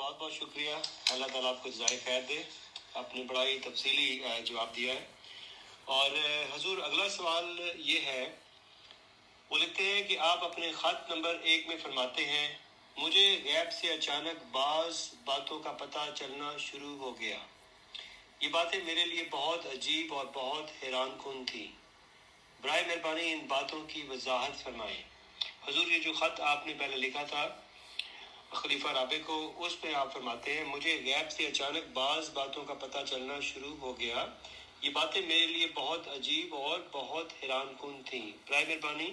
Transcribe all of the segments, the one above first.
بہت بہت شکریہ. اللہ تعالیٰ آپ کو جزائے خیر دے. آپ نے بڑا ہی تفصیلی جواب دیا ہے. اور حضور اگلا سوال یہ ہے. وہ لکھتے ہیں کہ آپ اپنے خط نمبر 1 میں فرماتے ہیں مجھے غیب سے اچانک بعض باتوں کا پتہ چلنا شروع ہو گیا. یہ باتیں میرے لیے بہت عجیب اور بہت حیران کن تھیں. برائے مہربانی ان باتوں کی وضاحت فرمائیں. حضور یہ جو خط آپ نے پہلے لکھا تھا خلیفہ رابع کو، اس پہ آپ فرماتے ہیں مجھے غیب سے اچانک بعض باتوں کا پتہ چلنا شروع ہو گیا. یہ باتیں میرے لیے بہت عجیب اور بہت حیران کن تھیں. برائے مہربانی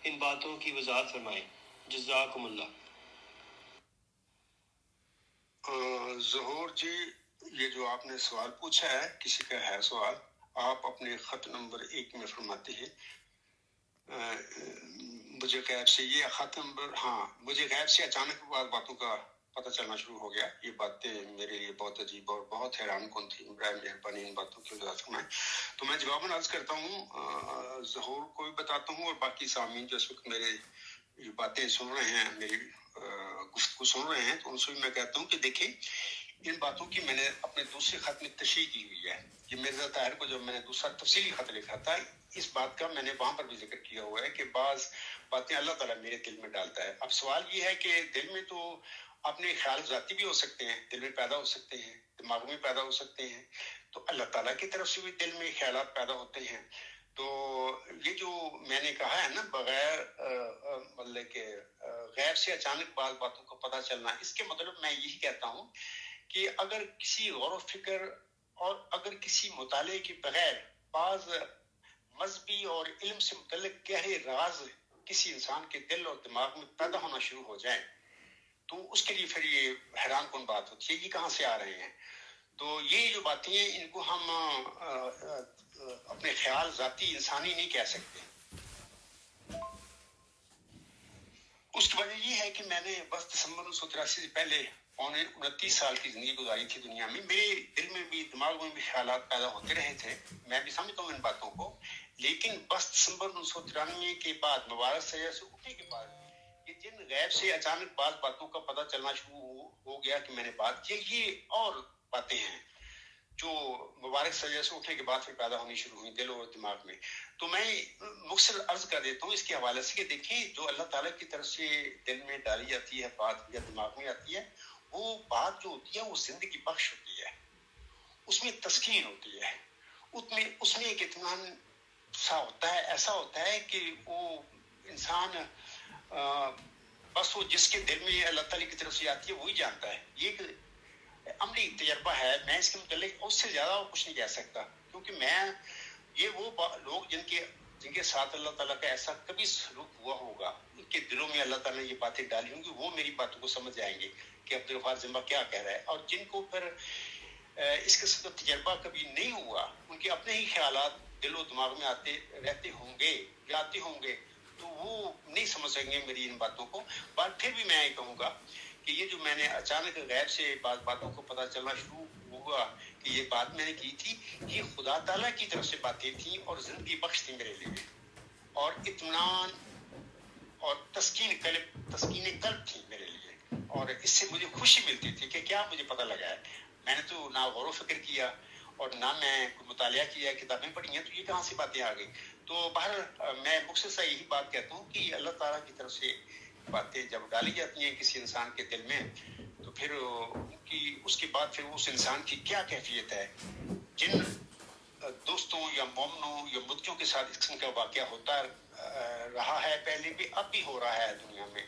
ان باتوں کی وضاحت فرمائیں. جزاکم اللہ. ظہور جی، یہ جو آپ نے سوال پوچھا ہے، کسی کا ہے سوال. آپ اپنے خط نمبر 1 میں فرماتے ہیں مجھے غیب سے یہ خط نمبر مجھے غیب سے اچانک بعض باتوں کا پتہ چلنا شروع ہو گیا. یہ باتیں میرے لیے بہت عجیب اور بہت حیران کن تھی. برائے مہربانی ان باتوں کی وضاحت فرمائیں. تو میں جواباً عرض کرتا ہوں، ظہور کو بھی بتاتا ہوں اور باقی سامعین جو اس وقت میرے یہ باتیں سن رہے ہیں، میری گفتگو سن رہے ہیں، تو ان سے بھی میں کہتا ہوں کہ دیکھیں ان باتوں کی میں نے اپنے دوسرے خط میں تشریح کی ہوئی ہے. یہ مرزا طاہر کو جب میں نے دوسرا تفصیلی خط لکھا تھا، اس بات کا میں نے وہاں پر بھی ذکر کیا ہوا ہے کہ بعض باتیں اللہ تعالیٰ میرے دل میں ڈالتا ہے. اب سوال یہ ہے کہ دل میں تو اپنے خیال ذاتی بھی ہو سکتے ہیں، دل میں پیدا ہو سکتے ہیں، دماغ میں پیدا ہو سکتے ہیں. تو اللہ تعالیٰ کی طرف سے بھی دل میں خیالات پیدا ہوتے ہیں. تو یہ جو میں نے کہا ہے نا بغیر مطلب کہ غیب سے اچانک بعض باتوں کو پتہ چلنا، اس کے مطلب میں یہی کہتا ہوں کہ اگر کسی غور و فکر اور اگر کسی مطالعے کے بغیر بعض مذہبی اور علم سے متعلق گہرے راز کسی انسان کے دل اور دماغ میں پیدا ہونا شروع ہو جائیں تو اس کے لیے پھر یہ حیران کن بات ہوتی ہے، یہ کہاں سے آ رہے ہیں. تو یہ جو باتیں ہیں ان کو ہم اپنے خیال ذاتی انسانی نہیں کہہ سکتے. اس کی وجہ یہ ہے کہ میں نے بس دسمبر 1983 سے پہلے 29 سال کی زندگی گزاری تھی دنیا میں. میرے دل میں بھی دماغ میں بھی خیالات پیدا ہوتے رہے تھے، میں بھی سمجھتا ہوں ان باتوں کو. لیکن بس دسمبر 1993 کے بعد مبارک سیاح سے اٹھنے کے بعد یہ جن غیب سے اچانک بعض باتوں کا پتہ چلنا شروع ہو گیا کہ میں نے بات کی، یہ اور باتیں ہیں جو مبارک سجدے سے اٹھنے کے بعد پھر پیدا ہونی شروع ہوئی دل اور دماغ میں. تو میں مختصر عرض کر دیتا ہوں اس کے حوالے سے کہ دیکھیں جو اللہ تعالیٰ کی طرف سے دل میں ڈالی جاتی ہے بات یا دماغ میں آتی ہے، وہ بات جو ہوتی ہے وہ زندگی بخش ہوتی ہے، اس میں تسکین ہوتی ہے، اس میں ایک اطمینان سا ہوتا ہے. ایسا ہوتا ہے کہ وہ انسان بس وہ جس کے دل میں اللہ تعالیٰ کی طرف سے آتی ہے وہی جانتا ہے. یہ ایک عملی تجربہ ہے. میں اس کے متعلق اس سے زیادہ کچھ نہیں کہہ سکتا، کیونکہ میں یہ وہ لوگ جن کے ساتھ اللہ تعالیٰ کا ایسا کبھی سلوک ہوا ہوگا، ان کے دلوں میں اللہ تعالیٰ نے یہ باتیں ڈالی ہوں گی، وہ میری باتوں کو سمجھ جائیں گے کہ عبدالغفار زمبا کیا کہہ رہا ہے. اور جن کو پھر اس قسم کا تجربہ کبھی نہیں ہوا، ان کے اپنے ہی خیالات دل و دماغ میں آتے رہتے ہوں گے یا آتے ہوں گے، تو وہ نہیں سمجھ سکیں گے میری ان باتوں کو. بات پھر بھی میں یہ کہوں گا کہ یہ جو میں نے اچانک غیب سے بعض باتوں کو پتہ چلنا شروع ہوا کہ یہ بات میں نے کی تھی، یہ خدا تعالیٰ کی طرف سے باتیں تھیں اور زندگی بخش تھی میرے لیے، اور اطمینان اور تسکین قلب تھی میرے لیے. اور اس سے مجھے خوشی ملتی تھی کہ کیا مجھے پتہ لگا ہے. میں نے تو نہ غور و فکر کیا اور نہ میں کوئی مطالعہ کیا، کتابیں پڑھی ہیں، تو یہ کہاں سے باتیں آ گئی. تو بہرحال میں مختصر یہی بات کہتا ہوں کہ اللہ تعالیٰ کی طرف سے باتیں جب ڈالی جاتی ہیں کسی انسان کے دل میں، تو پھر اس کے بعد پھر اس انسان کی کیا کیفیت ہے. جن دوستوں یا مومنوں یا مدیوں کے ساتھ اس قسم کا واقعہ ہوتا رہا ہے پہلے بھی، اب بھی ہو رہا ہے دنیا میں،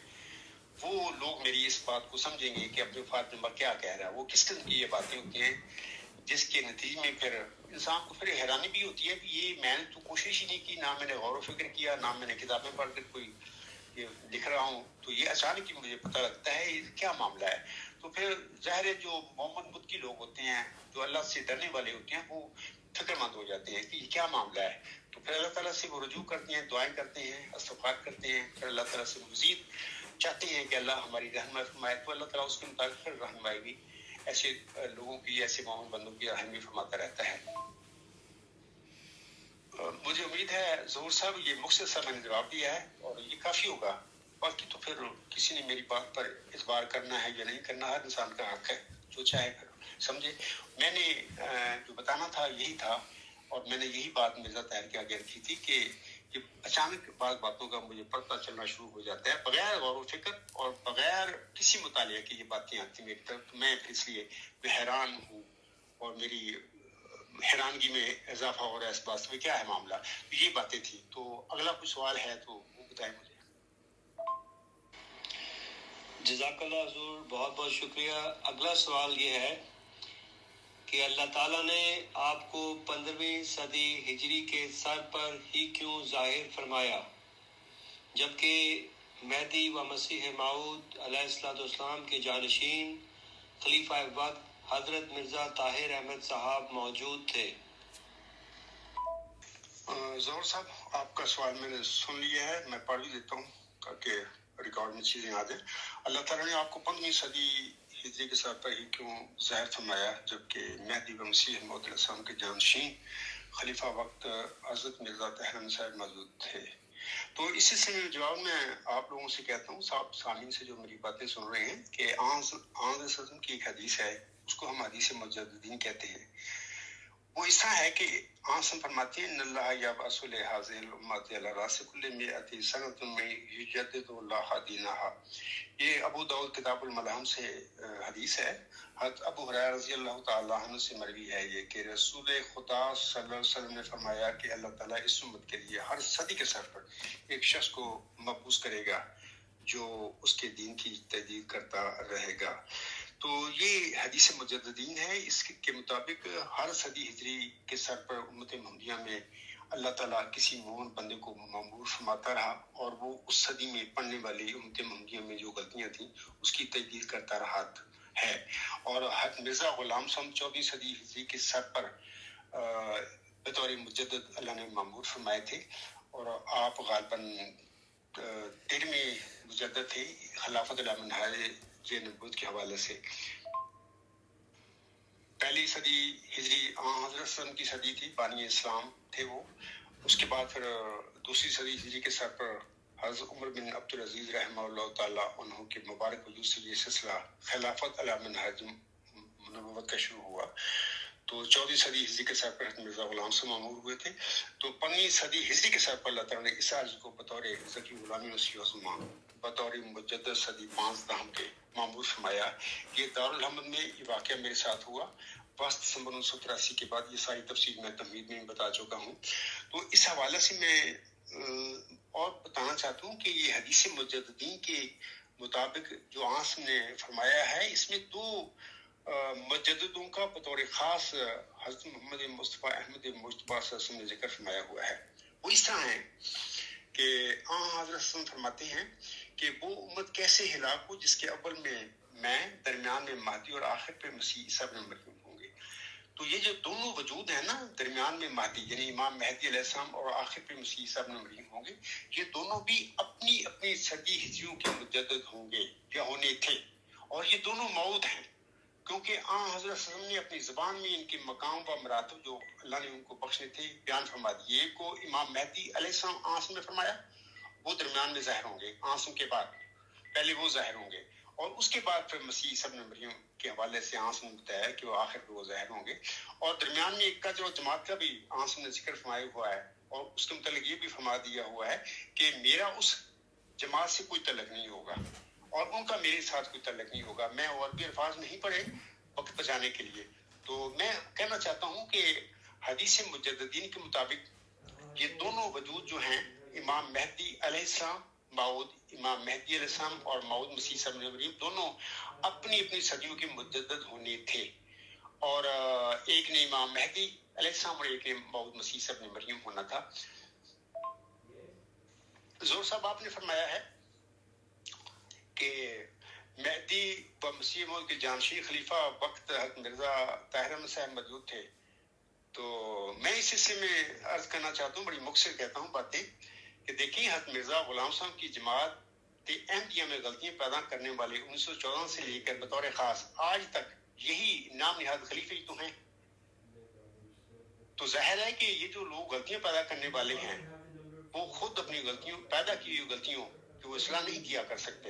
وہ لوگ میری اس بات کو سمجھیں گے کہ عبدالغفار زمبا کیا کہہ رہا ہے. وہ کس قسم کی یہ باتیں ہوتی ہیں جس کے نتیجے میں پھر انسان کو پھر حیرانی بھی ہوتی ہے کہ یہ میں نے تو کوشش ہی نہیں کی، نہ میں نے غور و فکر کیا، نہ میں نے کتابیں پڑھ کر کوئی یہ لکھ رہا ہوں، تو یہ اچانک ہی مجھے پتہ لگتا ہے یہ کیا معاملہ ہے. تو پھر ظاہر ہے جو مومن بدھ کی لوگ ہوتے ہیں، جو اللہ سے ڈرنے والے ہوتے ہیں، وہ فکر مند ہو جاتے ہیں کہ یہ کیا معاملہ ہے. تو پھر اللہ تعالیٰ سے وہ رجوع کرتے ہیں، دعائیں کرتے ہیں، استغفار کرتے ہیں، پھر اللہ تعالیٰ سے مزید چاہتے ہیں کہ اللہ ہماری رہنمائی فرمائے. تو اللہ تعالیٰ اس کے مطابق پھر رہنمائی بھی ایسے لوگوں کی، ایسے مومن بندوں کی رہنمائی فرماتا رہتا ہے. مجھے امید ہے ظہور صاحب یہ مختصر میں نے جواب دیا ہے اور یہ کافی ہوگا. باقی تو پھر کسی نے میری بات پر اعتبار کرنا ہے یا نہیں کرنا، ہر انسان کا حق ہے، جو چاہے کرو، سمجھے۔ میں نے جو بتانا تھا یہی تھا، اور میں نے یہی بات مرزا طاہر کے آگے رکھی تھی کہ یہ اچانک بعض باتوں کا مجھے پتہ چلنا شروع ہو جاتا ہے بغیر غور و فکر اور بغیر کسی مطالعے کی، یہ باتیں آتی میری طرف، تو میں پھر اس لیے حیران ہوں، اور میری حیرانگی میں اضافہ ہو رہا ہے اس بات میں کیا ہے معاملہ۔ یہ باتیں تھیں، تو اگلا کوئی سوال ہے تو وہ بتائیں مجھے۔ جزاک اللہ حضور، بہت بہت شکریہ۔ اگلا سوال یہ ہے کہ اللہ تعالیٰ نے آپ کو 15ویں صدی ہجری کے سر پر ہی کیوں ظاہر فرمایا، جبکہ مہدی و مسیح موعود علیہ السلام کے جانشین خلیفہ وقت حضرت مرزا طاہر احمد صاحب موجود تھے؟ ظہور صاحب، آپ کا سوال میں نے سن لیا ہے، میں پڑھ بھی دیتا ہوں تاکہ ریکارڈ میں چیزیں آ جائیں۔ اللہ تعالیٰ نے آپ کو 15ویں صدی ہجری کے سر پر ہی کیوں ظاہر فرمایا، جبکہ مہدی و مسیح موعود علیہ السلام کے جانشین خلیفہ وقت حضرت مرزا طاہر احمد صاحب موجود تھے؟ تو اس سلسلے میں جواب میں آپ لوگوں سے کہتا ہوں، صاحب سامعین سے جو میری باتیں سن رہے ہیں، کہ آن کی ایک حدیث ہے، اس کو ہم حدیث مجددین کہتے ہیں۔ وہ اس طرح ہے کہ آسم فرماتے ہیں ان اللہ یبعث لہذه الامت علی راس کل مئۃ سنۃ من یجدد اللہ دینہا۔ یہ ابو داؤد کتاب الملحم سے حدیث ہے۔ حضرت ابو ہریرہ رضی اللہ تعالیٰ عنہ سے مروی ہے یہ کہ رسول خدا صلی اللہ علیہ وسلم نے فرمایا کہ اللہ تعالیٰ اس امت کے لیے ہر صدی کے سر پر ایک شخص کو مبعوث کرے گا جو اس کے دین کی تجدید کرتا رہے گا۔ تو یہ حدیث مجددین ہے، اس کے مطابق ہر صدی ہجری کے سر پر امت محمدیہ میں اللہ تعالیٰ کسی مومن بندے کو مامور فرماتا رہا، اور وہ اس صدی میں پڑھنے والی امت محمدیہ میں جو غلطیاں تھیں اس کی تجدید کرتا رہا ہے۔ اور حضرت مرزا غلام صاحب 14ویں صدی ہجری کے سر پر بطور مجدد اللہ نے مامور فرمائے تھے، اور آپ غالباً 13ویں مجدد تھے خلافت علی منہاج نبوت کے حوالے سے۔ پہلی صدی ہجری حضرت صلی کی صدی تھی، بانی اسلام تھے وہ۔ اس کے بعد پھر دوسری صدی ہجری کے سر پر حضرت عمر بن عبدالعزیز رحمہ اللہ تعالیٰ عنہ کے مبارک وجود سے یہ سلسلہ خلافت علی منہاج نبوت کا شروع ہوا۔ تو 14ویں صدی ہجری کے سر پر حضرت مرزا غلام سے مامور ہوئے تھے۔ تو 15ویں صدی ہجری کے سر پر اللہ تعالیٰ نے اس عرض کو بطور ذکی غلامی مسیح عظمہ بطور مجدد صدی 15 کے مامور فرمایا۔ یہ دارالحمد میں یہ واقعہ میرے ساتھ ہوا 22 دسمبر 1983 کے بعد۔ یہ ساری تفصیل میں تمہید میں بتا چکا ہوں۔ تو اس حوالے سے میں اور بتانا چاہتا ہوں کہ یہ حدیث مجددین کے مطابق جو آنس نے فرمایا ہے، اس میں دو مجددوں کا بطور خاص حضرت محمد مصطفیٰ احمد مجتبیٰ صلی اللہ علیہ وسلم نے ذکر فرمایا ہوا ہے۔ وہ اس طرح ہے کہ حضرت صلی فرماتے ہیں کہ وہ امت کیسے ہلاک ہو جس کے اول میں درمیان میں مہدی اور آخر پہ مسیح عیسیٰ ابن مریم ہوں گے۔ تو یہ جو دونوں وجود ہیں نا، درمیان میں مہدی یعنی امام مہدی علیہ السلام اور آخر پہ مسیح عیسیٰ ابن مریم ہوں گے، یہ دونوں بھی اپنی اپنی صدی ہجریوں کے مجدد ہوں گے یا ہونے تھے، اور یہ دونوں موعود ہیں، کیونکہ حضرت صلی اللہ علیہ وسلم نے اپنی زبان میں ان کے مقام و مراتب جو اللہ نے ان کو بخشے تھے بیان فرما دیے۔ ایک کو امام مہدی علیہ السلام آنسم میں فرمایا، وہ درمیان میں ظاہر ہوں گے آنسم کے بعد، پہلے وہ ظاہر ہوں گے، اور اس کے بعد پھر مسیح عیسیٰ ابن مریم کے حوالے سے آنسم نے بتایا کہ وہ آخر پہ وہ ظاہر ہوں گے۔ اور درمیان میں ایک قدر و جماعت کا بھی آنسم نے ذکر فرمایا ہوا ہے، اور اس کے متعلق یہ بھی فرما دیا ہوا ہے کہ میرا اس جماعت سے کوئی تعلق نہیں ہوگا اور ان کا میرے ساتھ کوئی تعلق نہیں ہوگا۔ میں اور بھی الفاظ نہیں پڑھے وقت بچانے کے لیے، تو میں کہنا چاہتا ہوں کہ حدیث مجددین کے مطابق یہ دونوں وجود جو ہیں، امام مہدی علیہ السلام موعود، امام مہدی علیہ السلام اور موعود مسیح عیسیٰ ابن مریم، دونوں اپنی اپنی صدیوں کے مجدد ہونے تھے، اور ایک نے امام مہدی علیہ السلام اور ایک نے موعود مسیح عیسیٰ ابن مریم ہونا تھا۔ زور صاحب آپ نے فرمایا ہے کہ مہدی و مسیح موعود کے جانشین خلیفہ وقت حضرت مرزا طاہر احمد صاحب موجود تھے۔ تو میں اس حصے میں عرض کرنا چاہتا ہوں، بڑی مختصر کہتا ہوں باتیں، کہ دیکھیں حضرت مرزا غلام صاحب کی جماعت احمدیہ میں غلطیاں پیدا کرنے والے 1914 سے لے کر بطور خاص آج تک یہی نام نہاد خلیفے ہی تو ہیں۔ تو ظاہر ہے کہ یہ جو لوگ غلطیاں پیدا کرنے والے ہیں وہ خود اپنی غلطیوں پیدا کی ہوئی غلطیوں کہ وہ اصلاح نہیں کیا کر سکتے,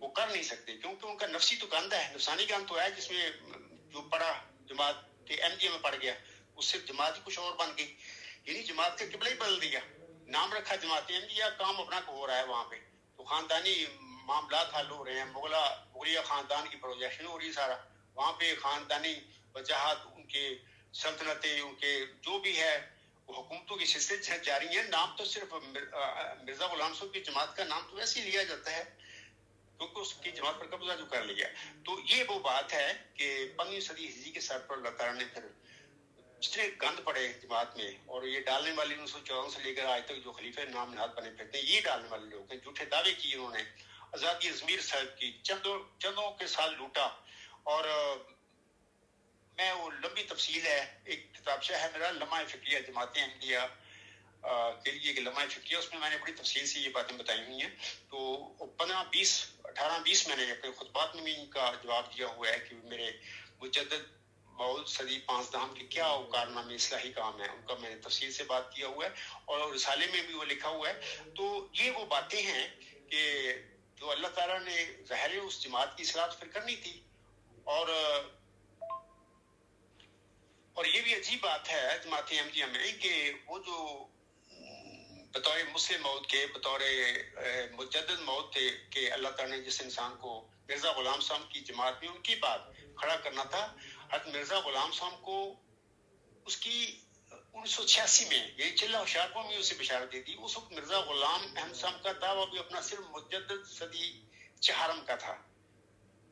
وہ کر نہیں سکتے, کیونکہ ان کا نفسی تو گند ہے, نفسانی گند تو ہے, جس میں جو پڑھا جماعت کے ایم جی میں پڑھ گیا, اس سے جماعت ہی کچھ اور بن گئی, یعنی جماعت کا قبلہ ہی بدل دیا, نام رکھا جماعت ایم جی, کام اپنا ہو رہا ہے وہاں پہ, تو خاندانی معاملات حل ہو رہے ہیں, مغلیہ خاندان کی پروجیکشن ہو رہی ہے سارا, وہاں پہ خاندانی وجاہت, ان کے سلطنتیں, ان کے جو بھی ہے وہ حکومتوں کی سلسلے جاری ہیں. نام تو صرف مرزا غلام صاحب کی جماعت کا نام تو ویسے ہی لیا جاتا ہے کیونکہ اس کی جماعت پر قبضہ جو کر لیا. تو یہ وہ بات ہے کہ 15ویں صدی ہجری کے سر پر اللہ تعالیٰ نے پھر جتنے گند پڑے جماعت میں, اور یہ ڈالنے والے 1914 سے لے کر آج تک جو خلیفہ نام نہاد بنے پھرتے ہیں, یہ ڈالنے والے لوگ ہیں. جھوٹے دعوے کیے انہوں نے, آزادی ضمیر صاحب کی چندوں کے ساتھ لوٹا. اور میں وہ لمبی تفصیل ہے, ایک کتابچہ ہے میرا لمحہ فکریہ جماعت احمدیہ کے لیے, کہ لمحہ فکریہ, اس میں میں نے بڑی تفصیل سے یہ باتیں بتائی ہوئی ہیں. تو 18-20 میں نے اپنے خطبات میں بھی ان کا جواب دیا ہوا ہے کہ میرے مجدد مولد صدی 15 کے کیا کارنامے اصلاحی کام ہے, ان کا میں نے تفصیل سے بات کیا ہوا ہے, اور رسالے میں بھی وہ لکھا ہوا ہے. تو یہ وہ باتیں ہیں کہ جو اللہ تعالیٰ نے ظاہر ہے اس جماعت کی اصلاح پھر کرنی تھی. اور یہ بھی عجیب بات ہے جماعت احمدیہ میں کہ وہ جو بطور مسلم موت کے, بطور مجدد موت تھے, کہ اللہ تعالیٰ نے جس انسان کو مرزا غلام صاحب کی جماعت میں ان کی بات کھڑا کرنا تھا, حضرت مرزا غلام صاحب کو اس کی 1986 میں یعنی چلہ ہوشیارپور میں اسے بشارت دے دی. اس وقت مرزا غلام احمد صاحب کا دعویٰ بھی اپنا صرف مجدد صدی چہارم کا تھا,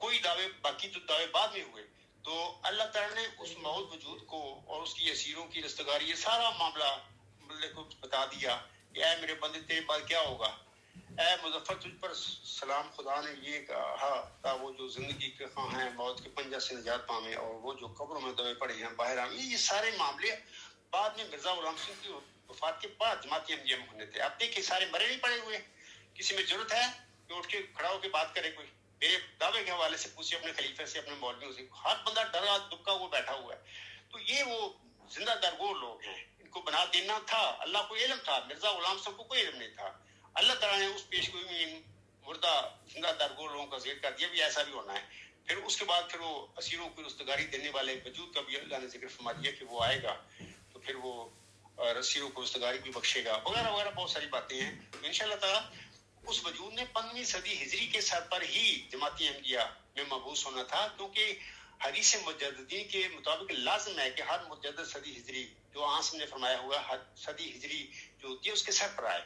کوئی دعوے, باقی تو دعوے بعد میں ہوئے. تو اللہ تعالیٰ نے اس موت وجود کو اور اس کی اسیروں کی رستگاری, یہ سارا معاملہ مطلب کو بتا دیا کہ اے میرے بندے تیرے بعد کیا ہوگا, اے مظفر تجھ پر سلام, خدا نے یہ کہا تھا وہ جو زندگی کے خواہاں ہیں موت کے پنجہ سے نجات پامے, اور وہ جو قبروں میں دبے پڑے ہیں باہر آئیں. یہ سارے معاملے بعد میں مرزا غلام صاحب کی وفات کے بعد جماعت احمدیہ میں ہونے تھے. آپ دیکھیں سارے مرے نہیں پڑے ہوئے, کسی میں ضرورت ہے کہ اٹھ کے کھڑا ہو کے بات کرے کوئی, میرے دعوے کے حوالے سے پوچھے اپنے خلیفہ سے, اپنے مولویوں سے, ہر بندہ ڈرا دبکا ہوا بیٹھا ہوا ہے. تو یہ وہ زندہ درگور لوگ ہیں, ان کو بنا دینا تھا, اللہ کو علم تھا, مرزا غلام صاحب کو کوئی علم نہیں تھا. اللہ تعالیٰ نے اس پیش گوئی میں مردہ زندہ درگور لوگوں کا ذکر کر دیا بھی ایسا بھی ہونا ہے. پھر اس کے بعد پھر وہ اسیروں کو رستگاری دینے والے وجود کا بھی اللہ نے ذکر فرما دیا کہ وہ آئے گا, تو پھر وہ اسیروں کو رستگاری بھی بخشے گا, وغیرہ وغیرہ بہت ساری باتیں ہیں. تو ان شاء اللہ تعالیٰ اس وجود نے 15ویں صدی ہجری کے سر پر ہی جماعت احمدیہ میں مبعوث ہونا تھا, کیونکہ حدیث مجددین کے مطابق لازم ہے کہ ہر مجدد صدی ہجری جو آنس نے فرمایا ہوا ہر صدی ہجری جو ہوتی ہے اس کے سر پر آئے.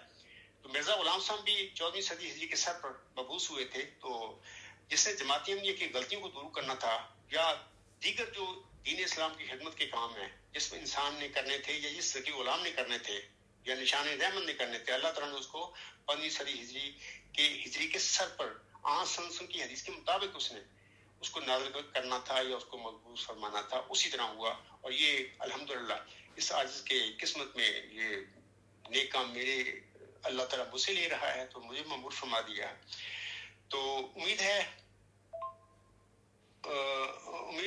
تو مرزا غلام صاحب بھی 14ویں صدی ہجری کے سر پر مبعوث ہوئے تھے. تو جس نے جماعت احمدیہ کی غلطیوں کو دور کرنا تھا, یا دیگر جو دین اسلام کی خدمت کے کام ہیں جس میں انسان نے کرنے تھے یا جس ذکی غلام نے کرنے تھے یا نشان رحمت نے کرنے تھے, اللہ تعالیٰ نے اس کو 15ویں صدی ہجری کے سر پر آن کی حدیث کے مطابق اس کو نازل کرنا تھا یا اس کو مقبوض فرمانا تھا. اسی طرح ہوا, اور یہ الحمدللہ اس عاجز کے قسمت میں یہ نیک کام میرے اللہ تعالیٰ مجھ سے لے رہا ہے, تو مجھے مأمور فرما دیا. تو امید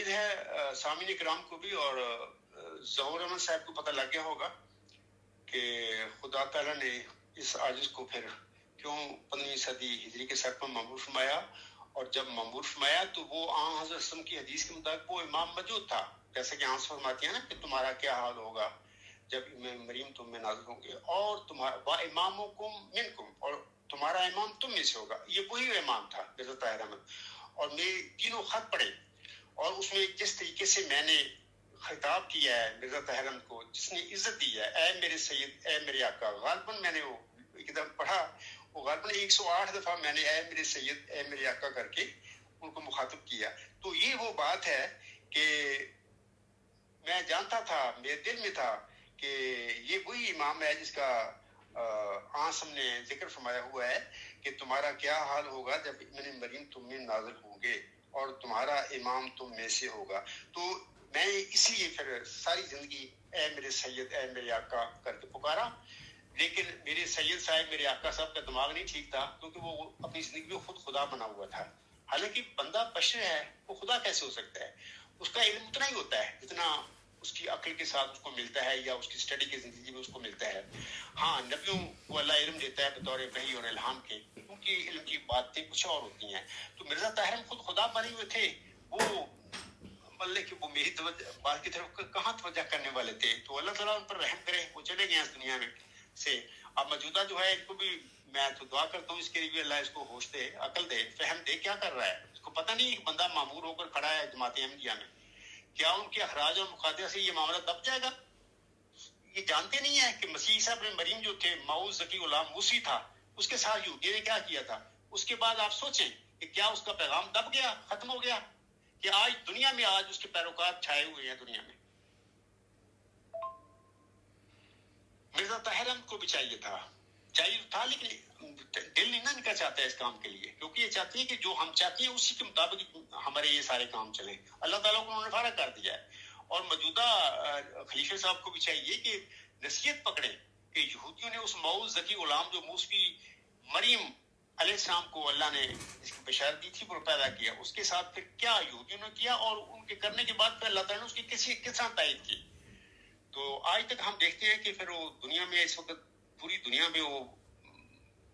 ہے سامعین کرام کو بھی اور ظہور احمد صاحب کو پتہ لگ گیا ہوگا کہ خدا تعالیٰ نے اس عاجز کو پھر کیوں 15ویں صدی ہجری کے سر پر مأمور فرمایا. اور جب مأمور فرمایا تو وہ آن حضرت وسلم کی حدیث کے مطابق وہ امام موجود تھا, جیسے کہ آنس فرماتی ہیں نا کہ تمہارا کیا حال ہوگا جب مریم تم میں نازل ہوں گے, اور تمہارا امامکم منکم, اور تمہارا امام تم میں سے ہوگا. یہ وہی امام تھا مرزا طاہر احمد. اور میں تینوں خط پڑھے, اور اس میں جس طریقے سے میں نے خطاب کیا ہے مرزا طاہر احمد کو, جس نے عزت دی ہے, اے میرے سید, اے میرے آقا, غالباً میں نے وہ ایک دم پڑھا, وہ غالباً 108 دفعہ میں نے اے میرے سید, اے میرے آقا کر کے ان کو مخاطب کیا. تو یہ وہ بات ہے کہ میں جانتا تھا, میرے دل میں تھا کہ یہ وہی امام ہے جس کا آسم نے ذکر فرمایا ہوا ہے کہ تمہارا کیا حال ہوگا جب ابن مریم تم میں نازل ہوں گے اور تمہارا امام تم میں سے ہوگا. تو میں اس لیے پھر ساری زندگی اے میرے سید, اے میرے آقا کر کے پکارا. لیکن میرے سید صاحب, میرے آقا صاحب کا دماغ نہیں ٹھیک تھا, کیونکہ وہ اپنی زندگی میں خود خدا بنا ہوا تھا. حالانکہ بندہ بشر ہے, وہ خدا کیسے ہو سکتا ہے؟ اس کا علم اتنا ہی ہوتا ہے جتنا اس کی عقل کے ساتھ اس کو ملتا ہے یا اس کی اسٹڈی کی زندگی میں اس کو ملتا ہے. ہاں, نبیوں کو اللہ علم دیتا ہے بطور وحی اور الہام کے, ان کی علم کی باتیں کچھ اور ہوتی ہیں. تو مرزا طاہر ہم خود خدا بنے ہوئے تھے, وہ مطلب کہ وہ میری بات کی طرف کہاں توجہ کرنے والے تھے. تو اللہ تعالیٰ ان پر رحم کرے, وہ چلے گئے اس دنیا میں سے. اب موجودہ جو ہے ان کو بھی میں تو دعا کرتا ہوں اس کے لیے بھی اللہ اس کو ہوش دے, عقل دے, فہم دے کیا کر رہا ہے. اس کو پتہ نہیں ایک بندہ معمور ہو کر کھڑا ہے جماعت احمدیہ میں, کیا ان کے اخراج اور مقادہ سے یہ معاملہ دب جائے گا؟ یہ جانتے نہیں ہیں کہ مسیح عیسیٰ ابن مریم جو تھے, ماؤد ذکی غلام موسی تھا, اس کے ساتھ یہودیوں نے کیا کیا تھا. اس کے بعد آپ سوچیں کہ کیا اس کا پیغام دب گیا, ختم ہو گیا, کہ آج دنیا میں آج اس کے پیروکار چھائے ہوئے ہیں دنیا میں. مرزا طاہر احمد کو بھی چاہیے تھا لیکن دل نہیں نا ان کا چاہتا ہے اس کام کے لیے, کیونکہ یہ چاہتے ہیں کہ جو ہم چاہتے ہیں اسی کے مطابق ہمارے یہ سارے کام چلیں. اللہ تعالیٰ کو انہوں نے فارغ کر دیا ہے. اور موجودہ خلیفہ صاحب کو بھی چاہیے کہ نصیحت پکڑیں کہ یہودیوں نے اس ماؤد ذکی غلام جو موسوی مریم علیہ السلام کو اللہ نے جس کی بشارت دی تھی وہ پیدا کیا, اس کے ساتھ پھر کیا یہودیوں نے کیا, اور ان کے کرنے کے بعد پھر اللہ تعالیٰ نے اس کی کس طرح تائید کی. تو آج تک ہم دیکھتے ہیں کہ پھر وہ دنیا میں اس وقت پوری دنیا میں وہ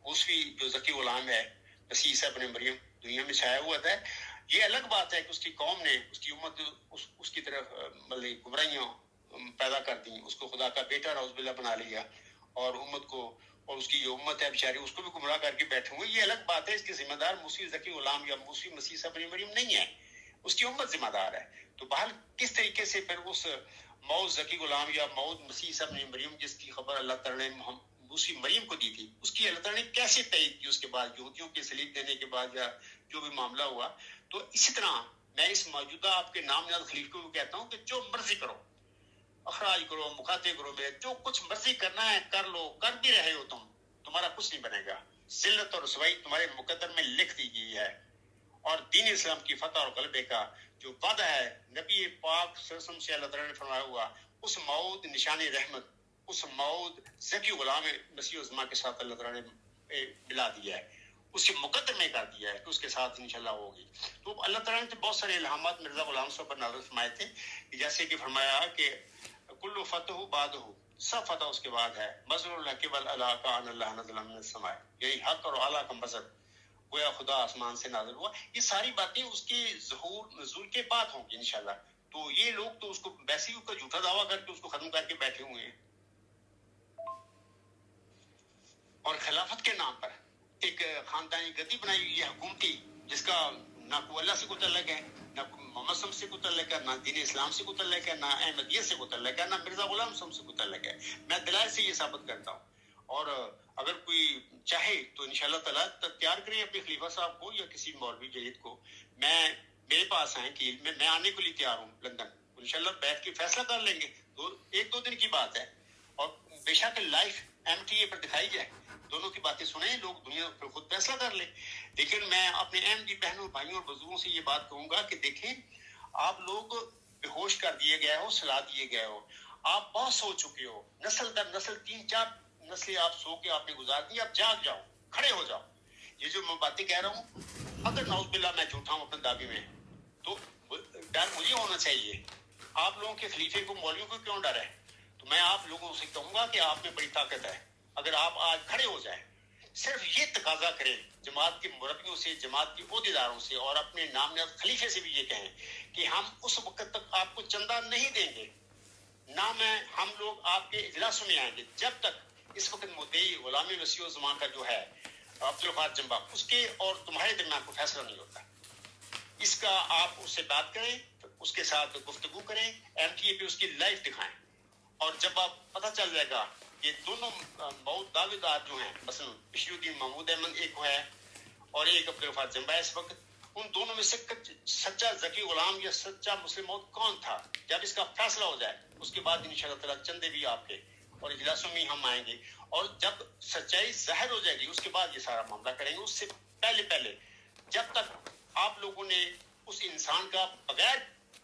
موسوی جو ذکی غلام ہے مسیح عیسیٰ ابن مریم دنیا میں چھایا ہوا تھا. یہ الگ بات ہے کہ اس کی قوم نے, اس کی امت اس کی طرف مطلب گمراہیاں پیدا کر دیں, اس کو خدا کا بیٹا نعوذ باللہ بنا لیا, اور امت کو اور اس کی جو امت ہے بیچاری اس کو بھی گمراہ کر کے بیٹھے ہوئے. یہ الگ بات ہے, اس کے ذمہ دار موسوی ذکی غلام یا موسوی مسیح عیسیٰ ابن مریم نہیں ہے, اس کی امت ذمہ دار ہے. تو بہرحال کس طریقے سے پھر اس ماؤد ذکی غلام یا ماؤد مسیح عیسیٰ ابن مریم جس کی خبر اللہ تعالیٰ نے موسوی مریم کو دی تھی, اس کی اللہ تعالیٰ نے کیسے تائید کی اس کے بعد یہودیوں کے صلیب دینے کے بعد یا جو بھی معاملہ ہوا. تو اسی طرح میں اس موجودہ آپ کے نام نہاد خلیفہ کو کہتا ہوں کہ جو مرضی کرو, اخراج کرو, مقاطع کرو, جو کچھ مرضی کرنا ہے کر لو, کر بھی رہے ہو تمہارا کچھ نہیں بنے گا. ذلت اور رسوائی تمہارے مقدر میں لکھ دی گئی ہے, اور دین اسلام کی فتح اور غلبے کا جو وعدہ ہے نبی پاک صلی اللہ علیہ وسلم سے اللہ تعالیٰ نے فرمایا ہوا, اس ماؤد نشان رحمت, اس ماؤد ذکی غلام مسیح عظمیٰ کے ساتھ اللہ تعالیٰ نے ملا دیا ہے, اس کے مقدر میں کر دیا ہے کہ اس کے ساتھ انشاءاللہ ہوگی. تو اللہ تعالیٰ نے بہت سارے الہامات مرزا غلام صاحب پر نازل فرمائے تھے, جیسے کہ فرمایا کہ کل فتح بعدہ, سب فتح اس کے بعد ہے, مظہر الحق والعلا کان اللہ نزل من السماء, یہی حق اور اعلیٰ کا مظہر گویا خدا آسمان سے نازل ہوا. یہ ساری باتیں اس کے ظہور نزول کے بعد ہوں گی انشاءاللہ. تو یہ لوگ تو اس کو ویسے ہی کا جھوٹا دعویٰ کر کے اس کو ختم کر کے بیٹھے ہوئے ہیں. اور خلافت کے نام پر ایک خاندانی گدی بنائی ہوئی ہے حکومتی, جس کا نہ کوئی اللہ سے کوئی تعلق ہے, نہ محمد صلی اللہ علیہ وسلم سے کوئی تعلق ہے, نہ دین اسلام سے کوئی تعلق ہے, نہ احمدیت سے کوئی تعلق ہے, نہ مرزا غلام صاحب سے کوئی تعلق ہے. میں دلائل سے یہ ثابت کرتا ہوں, اور اگر کوئی چاہے تو انشاءاللہ تعالیٰ تیار کریں اپنے خلیفہ صاحب کو یا کسی مولوی جدید کو. میرے پاس آئیں کیل میں آنے کے لیے تیار ہوں لندن, انشاءاللہ بیٹھ کے فیصلہ کر لیں گے. ایک دو دن کی بات ہے, اور بے شک لائف MTA پر دکھائی جائے, دونوں کی باتیں سنیں لوگ, دنیا پر خود فیصلہ کر لیں. لیکن میں اپنے احمدی بہنوں بھائیوں اور بزرگوں سے یہ بات کہوں گا کہ دیکھیں, آپ لوگ بے ہوش کر دیے گئے ہو, سلا دیے گئے ہو, آپ بہت سو چکے ہو, نسل در نسل 3-4 نسلیں آپ سو کے آپ نے گزار دی. اب جاگ جاؤ, کھڑے ہو جاؤ. یہ جو میں باتیں کہہ رہا ہوں, اگر نعوذ باللہ میں جھوٹا ہوں اپنے دعوے میں, تو ڈر مجھے ہونا چاہیے. آپ لوگوں کے خلیفے کو, مولویوں کو کیوں ڈر ہے؟ تو میں آپ لوگوں سے کہوں گا کہ آپ میں بڑی طاقت ہے. اگر آپ آج کھڑے ہو جائیں, صرف یہ تقاضا کریں جماعت کے مربیوں سے, جماعت کے عہدیداروں سے, اور اپنے نام نہاد خلیفے سے بھی یہ کہیں کہ ہم اس وقت تک آپ کو چندہ نہیں دیں گے, نہ ہم لوگ آپ کے اجلاسوں میں آئیں گے جب تک اس وقت مدعی غلام مسیح الزمان کا جو ہے عبدالغفار جنبا, اس کے اور تمہارے درمیان کوئی فیصلہ نہیں ہوتا. اس کا آپ اس سے بات کریں, اس کے ساتھ گفتگو کریں, MTA پہ اس کی لائف دکھائیں, اور جب آپ پتہ چل جائے گا کہ دونوں بہت دعوے دار جو ہیں, مثلا بشیر الدین محمود احمد ایک ہے اور ایک عبدالغفار جنبا, اس وقت ان دونوں میں سے سچا ذکی غلام یا سچا مسلم موت کون تھا, جب اس کا فیصلہ ہو جائے اس کے بعد انشاءاللہ تعالیٰ چندے بھی آپ کے اور اجلاسوں میں ہم آئیں گے, اور جب سچائی ظاہر ہو جائے گی اس کے بعد یہ سارا معاملہ کریں گے. اس سے پہلے جب تک آپ لوگوں نے اس انسان کا بغیر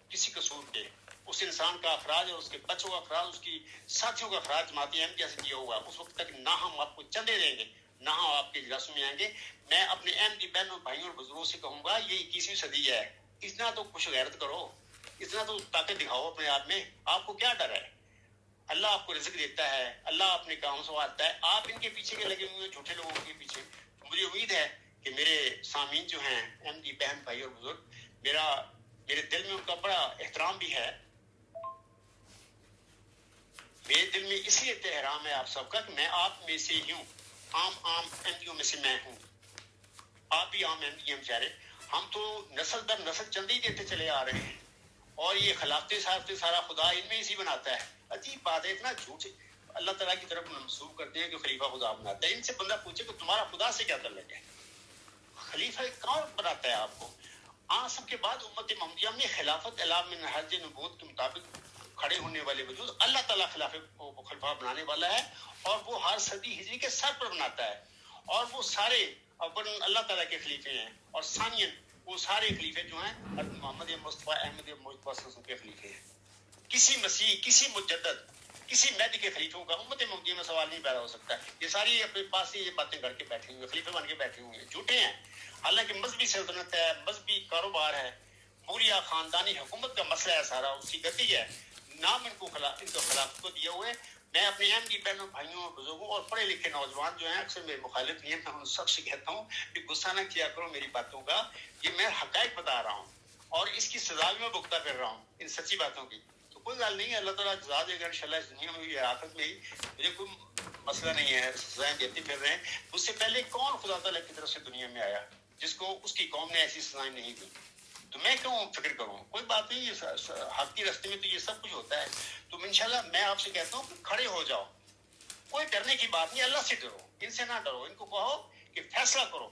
کسی قصور کے, اس انسان کا اخراج اور اس کے بچوں کا اخراج, اس کی ساتھیوں کا اخراج جماعت احمدیہ سے کیا ہوا, اس وقت تک نہ ہم آپ کو چندے دیں گے, نہ ہم آپ کے اجلاسوں میں آئیں گے. میں اپنے احمدی بہنوں بھائیوں اور بزرگوں سے کہوں گا, یہ 21ویں صدی ہے, اتنا تو خوش غیرت کرو, اتنا تو طاقت دکھاؤ اپنے آپ میں. آپ کو کیا ڈر ہے؟ اللہ آپ کو رزق دیتا ہے, اللہ اپنے کام سنوارتا ہے, آپ ان کے پیچھے کے لگے ہوئے جھوٹے لوگوں کے پیچھے. مجھے امید ہے کہ میرے سامعین جو ہیں احمدی بہن بھائی اور بزرگ، میرے دل میں ان کا بڑا احترام بھی ہے. میرے دل میں اس لیے احترام ہے آپ سب کا کہ میں آپ میں سے ہی ہوں، عام احمدیوں میں سے میں ہوں. آپ بھی عام احمدی ہیں بیچارے. ہم تو نسل در نسل چندے ہی دیتے چلے آ رہے ہیں، اور یہ خلافت سارا خدا ان میں اسی بناتا ہے. عجیب بات ہے، اتنا جھوٹ اللہ تعالیٰ کی طرف منسوب کرتے ہیں کہ خلیفہ خدا بناتا ہے. ان سے بندہ پوچھے کہ تمہارا خدا سے کیا تعلق ہے؟ خلیفہ کون بناتا ہے آپ کو؟ سب کے بعد امت محمدیہ میں خلافت اعلان من حج نبوت کے مطابق کھڑے ہونے والے وجود اللہ تعالیٰ خلیفہ بنانے والا ہے، اور وہ ہر صدی ہجری کے سر پر بناتا ہے. اور وہ سارے اللہ تعالیٰ کے خلیفے ہیں، اور ثانیاً وہ سارے خلیفے جو ہیں محمد مصطفیٰ احمد مصطفیٰ صلی اللہ علیہ وسلم کے خلیفے ہیں. کسی مسیح، کسی مجدد، کسی مہدی کے خلیفوں کا امت محمدیہ میں سوال نہیں پیدا ہو سکتا. یہ ساری اپنے پاس ہی یہ باتیں کر کے بیٹھے ہوئے، خلیفے بن کے بیٹھے ہوئے ہیں، جھوٹے ہیں. حالانکہ مذہبی سلطنت ہے، مذہبی کاروبار ہے، بوریا خاندانی حکومت کا مسئلہ ہے، سارا اس کی گتی ہے. نام ان کو خلافت کو دیا ہوئے. میں اپنے احمدی بہنوں بھائیوں اور بزرگوں اور پڑھے لکھے نوجوان جو ہیں اکثر میرے مخالف نہیں ہیں، میں ان سب سے کہتا ہوں کہ غصہ نہ کیا کرو میری باتوں کا. یہ میں حقائق بتا رہا ہوں، اور اس کی سزا بھی میں بھگتا پھر رہا ہوں ان سچی باتوں کی. تو کوئی گل نہیں ہے، اللہ تعالیٰ سزا دے گا انشاءاللہ اس دنیا میں بھی آخرت میں ہی. مجھے کوئی مسئلہ نہیں ہے، سزائیں دیتے پھر رہے ہیں. اس سے پہلے کون خدا تعالیٰ کی طرف سے دنیا میں آیا جس کو اس کی قوم نے ایسی سزائیں نہیں دی؟ تو میں کیوں فکر کروں؟ کوئی بات نہیں، یہ حق کی راستے میں تو یہ سب کچھ ہوتا ہے. تو انشاءاللہ میں آپ سے کہتا ہوں کہ کھڑے ہو جاؤ. کوئی ڈرنے کی بات نہیں، اللہ سے ڈرو، ان سے نہ ڈرو. ان کو کہو کہ فیصلہ کرو.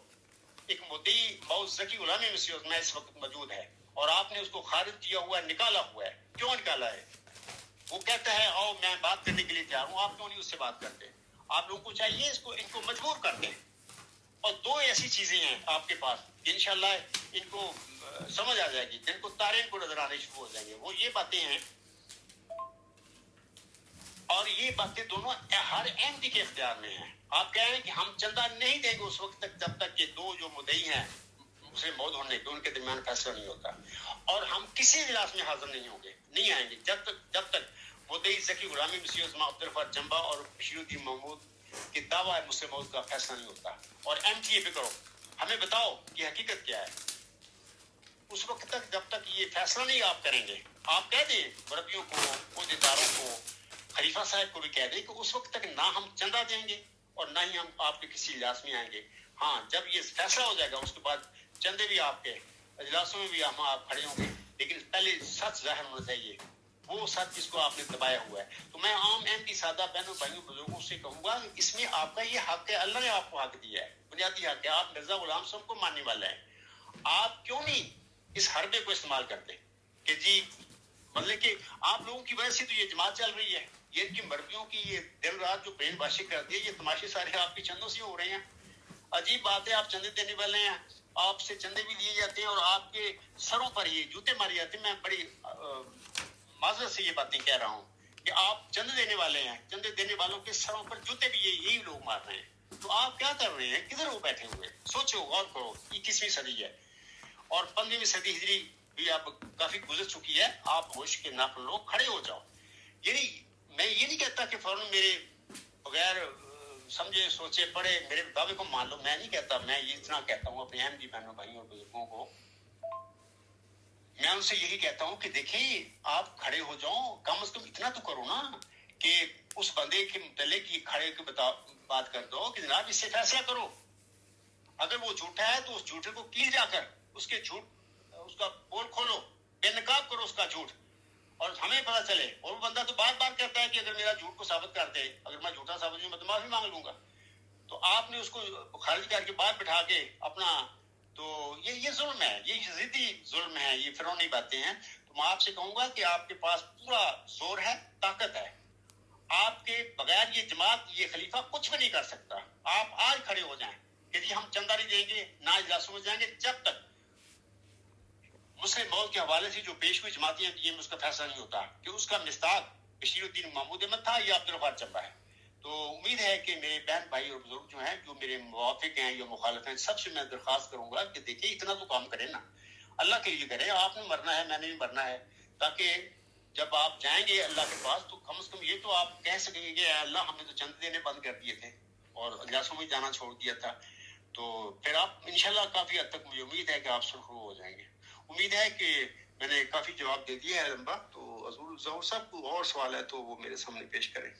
ایک مدعی موت ذکی غلامی میں اس وقت موجود ہے، اور آپ نے اس کو خارج کیا ہوا ہے، نکالا ہوا ہے. کیوں نکالا ہے؟ وہ کہتا ہے آؤ میں بات کرنے کے لیے تیار ہوں. آپ کیوں نہیں اس سے بات کرتے؟ آپ لوگوں کو چاہیے ان کو مجبور کر دیں. اور دو ایسی چیزیں ہیں آپ کے پاس انشاءاللہ ان کو سمجھ آ جائے گی، جن کو تارے ان کو نظر آنے شروع ہو جائیں گے. وہ یہ باتیں ہیں، اور یہ باتیں دونوں ہر احمدی کے اختیار میں ہیں. آپ کہہ رہے ہیں کہ ہم چندہ نہیں دیں گے اس وقت تک جب تک کہ دو جو مدعی ہیں اسے موت ہونے کے ان کے درمیان فیصلہ نہیں ہوتا. اور ہم کسی اجلاس میں حاضر نہیں ہوں گے، نہیں آئیں گے جب تک مدعی ذکی غلامی مسیح عظمہ عبدالغفار جمبا اور بشیر الدین محمود کے دعویٰ مسلم موت کا فیصلہ نہیں ہوتا. اور ایم ٹی اے پہ کرو، ہمیں بتاؤ کہ حقیقت کیا ہے. اس وقت تک جب تک یہ فیصلہ نہیں آپ کریں گے، آپ کہہ دیں مربیوں کو، عہدیداروں کو، خلیفہ صاحب کو بھی کہہ دیں کہ اس وقت تک نہ ہم چندہ دیں گے اور نہ ہی ہم آپ کے کسی اجلاس میں آئیں گے. ہاں جب یہ فیصلہ ہو جائے گا اس کے بعد چندے بھی آپ کے، اجلاسوں میں بھی ہم آپ کھڑے ہوں گے. لیکن پہلے سچ ظاہر ہونا چاہیے، وہ سچ جس کو آپ نے دبایا ہوا ہے. تو میں عام احمدی سادہ بہنوں بھائیوں بزرگوں سے کہوں گا کہ اس میں آپ کا یہ حق ہے، اللہ نے آپ کو حق دیا ہے، بنیادی حق ہے. آپ مرزا غلام صاحب کو ماننے والا ہے. آپ کیوں نہیں اس حربے کو استعمال کرتے کہ جی مطلب کہ آپ لوگوں کی وجہ سے تو یہ جماعت چل رہی ہے. یہ ان کی مربیوں کی یہ دن رات جو برین باشی کرتی ہے، یہ تماشے سارے آپ کی چندوں سے ہو رہے ہیں. عجیب بات ہے، آپ چندے دینے والے ہیں، آپ سے چندے بھی لیے جاتے ہیں اور آپ کے سروں پر یہ جوتے مارے جاتے ہیں. میں بڑی معذرت سے یہ باتیں کہہ رہا ہوں کہ آپ چندے دینے والے ہیں، چندے دینے والوں کے سروں پر جوتے بھی یہی لوگ مار رہے ہیں. تو آپ کیا کر رہے ہیں؟ کدھر ہو بیٹھے ہوئے؟ سوچو، غور کرو. 21ویں صدی ہے اور 15ویں صدی ہجری بھی اب کافی گزر چکی ہے. آپ ہوش کے ناخن لوگ کھڑے ہو جاؤ. یعنی میں یہ نہیں کہتا کہ فوراً میرے بغیر سمجھے سوچے پڑھے میرے دعوے کو مان لو، میں نہیں کہتا. میں یہ اتنا کہتا ہوں اپنے احمدی بہنوں بھائیوں اور بزرگوں کو، میں ان سے یہی کہتا ہوں کہ دیکھیں آپ کھڑے ہو جاؤ. کم از کم اتنا تو کرو نا کہ اس بندے کے متعلق یہ کھڑے کے بات کر دو کہ جناب اس سے فیصلہ کرو. اگر وہ جھوٹا ہے تو اس جھوٹے کو کیل جا کر اس کا پول کھولو، بے نقاب کرو اس کا جھوٹ، اور ہمیں پتہ چلے. اور وہ بندہ تو بار بار کہتا ہے کہ اگر میرا جھوٹ کو ثابت کر دے، اگر میں جھوٹا ثابت ہوں میں تو معافی مانگ لوں گا. تو آپ نے اس کو خارج کر کے باہر بٹھا کے اپنا، تو یہ ظلم ہے، یہ ضدی ظلم ہے، یہ فرعونی باتیں ہیں. تو میں آپ سے کہوں گا کہ آپ کے پاس پورا زور ہے، طاقت ہے. آپ کے بغیر یہ جماعت، یہ خلیفہ کچھ بھی نہیں کر سکتا. آپ آج کھڑے ہو جائیں کہ جی ہم چندہ نہیں دیں گے، نہ اجلاسوں میں جائیں گے جب تک مسلم موت کے حوالے سے جو پیش ہوئی جماعتیں یہ اس کا فیصلہ نہیں ہوتا کہ اس کا مصداق بشیر الدین محمود احمد تھا یا عبدالغفار جمبا ہے. تو امید ہے کہ میرے بہن بھائی اور بزرگ جو ہیں، جو میرے موافق ہیں یا مخالف ہیں، سب سے میں درخواست کروں گا کہ دیکھیں اتنا تو کام کریں نا، اللہ کے لیے کریں. آپ نے مرنا ہے، میں نے بھی مرنا ہے، تاکہ جب آپ جائیں گے اللہ کے پاس تو کم از کم یہ تو آپ کہہ سکیں گے کہ اے اللہ ہم نے تو چند دینے بند کر دیے تھے اور اجلاسوں میں جانا چھوڑ دیا تھا. تو پھر آپ انشاءاللہ کافی حد تک مجھے امید ہے کہ آپ سرخرو ہو جائیں گے. امید ہے کہ میں نے کافی جواب دے دیا ہے لمبا. تو حضور ظہور صاحب کو اور سوال ہے تو وہ میرے سامنے پیش کریں.